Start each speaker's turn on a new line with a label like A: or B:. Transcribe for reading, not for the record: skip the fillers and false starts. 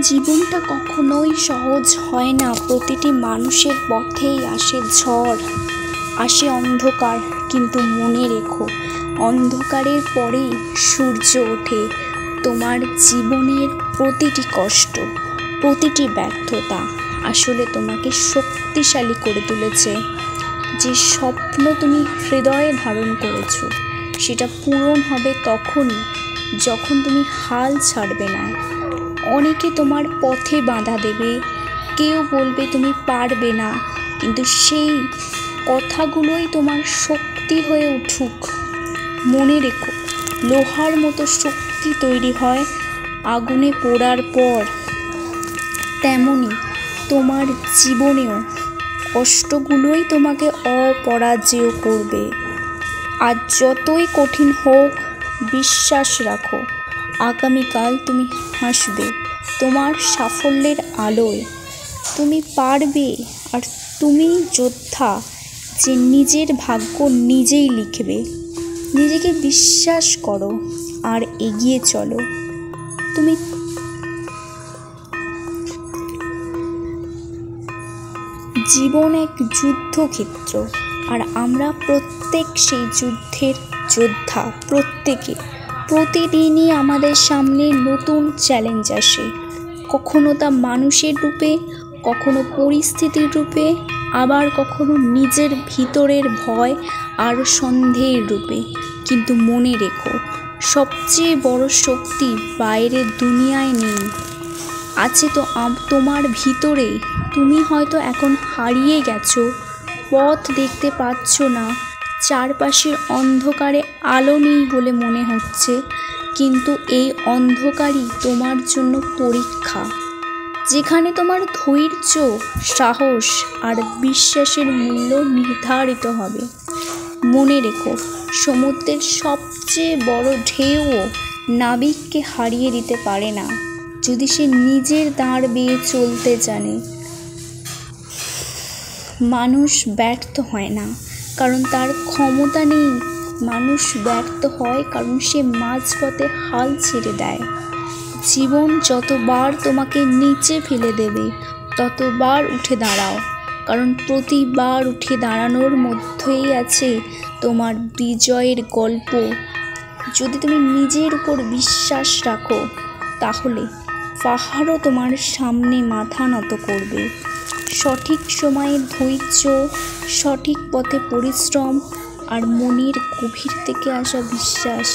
A: জীবনটা কখনোই সহজ হয় না। প্রতিটি মানুষের পথেই আসে ঝড়, আসে অন্ধকার, কিন্তু মনে রেখো, অন্ধকারের পরেই সূর্য ওঠে। তোমার জীবনের প্রতিটি কষ্ট, প্রতিটি ব্যর্থতা আসলে তোমাকে শক্তিশালী করে তুলেছে। যে স্বপ্ন তুমি হৃদয়ে ধারণ করেছো, সেটা পূরণ হবে তখনই যখন তুমি হাল ছাড়বে না। অনেকে তোমার পথে বাধা দেবে, কেউ বলবে তুমি পারবে না, কিন্তু সেই কথাগুলোই তোমার শক্তি হয়ে উঠুক। মনে রেখো, লোহার মতো শক্তি তৈরি হয় আগুনে পোড়ার পর। তেমনি তোমার জীবনেও কষ্টগুলোই তোমাকে অপরাজেয় করবে। আজ যতই কঠিন হোক, বিশ্বাস রাখো, আগামীকাল তুমি হাসবে তোমার সাফল্যের আলোয়। তুমি পারবে, আর তুমি যোদ্ধা যে নিজের ভাগ্য নিজেই লিখবে। নিজেকে বিশ্বাস করো আর এগিয়ে চলো। জীবন এক যুদ্ধক্ষেত্র, আর আমরা প্রত্যেক সেই যুদ্ধের যোদ্ধা। প্রতিদিনই আমাদের সামনে নতুন চ্যালেঞ্জ আসে, কখনো তা মানুষের রূপে, কখনো পরিস্থিতির রূপে, আবার কখনো নিজের ভিতরের ভয় আর সন্দেহের রূপে। কিন্তু মনে রেখো, সবচেয়ে বড় শক্তি বাইরের দুনিয়ায় নেই, আছে তো তোমার ভিতরে। তুমি হয়তো এখন হারিয়ে গেছো, পথ দেখতে পাচ্ছ না, চারপাশের অন্ধকারে আলো নেই বলে মনে হচ্ছে, কিন্তু এই অন্ধকারই তোমার জন্য পরীক্ষা, যেখানে তোমার ধৈর্য, সাহস আর বিশ্বাসের মূল্য নির্ধারিত হবে। মনে রেখো, সমুদ্রের সবচেয়ে বড় ঢেউও নাবিককে হারিয়ে দিতে পারে না, যদি সে নিজের দাঁড় বেয়ে চলতে জানে। মানুষ ব্যর্থ হয় না কারণ তার ক্ষমতা নেই, মানুষ ব্যর্থ হয় কারণ সে মাঝপথে হাল ছেড়ে দেয়। জীবন যতবার তোমাকে নিচে ফেলে দেবে, ততবার উঠে দাঁড়াও, কারণ প্রতিবার উঠে দাঁড়ানোর মধ্যেই আছে তোমার বিজয়ের গল্প। যদি তুমি নিজের উপর বিশ্বাস রাখো, তাহলে পাহাড়ও তোমার সামনে মাথা নত করবে। সঠিক সময়ে ধৈর্য, সঠিক পথে পরিশ্রম আর মনের গভীর থেকে আসা বিশ্বাস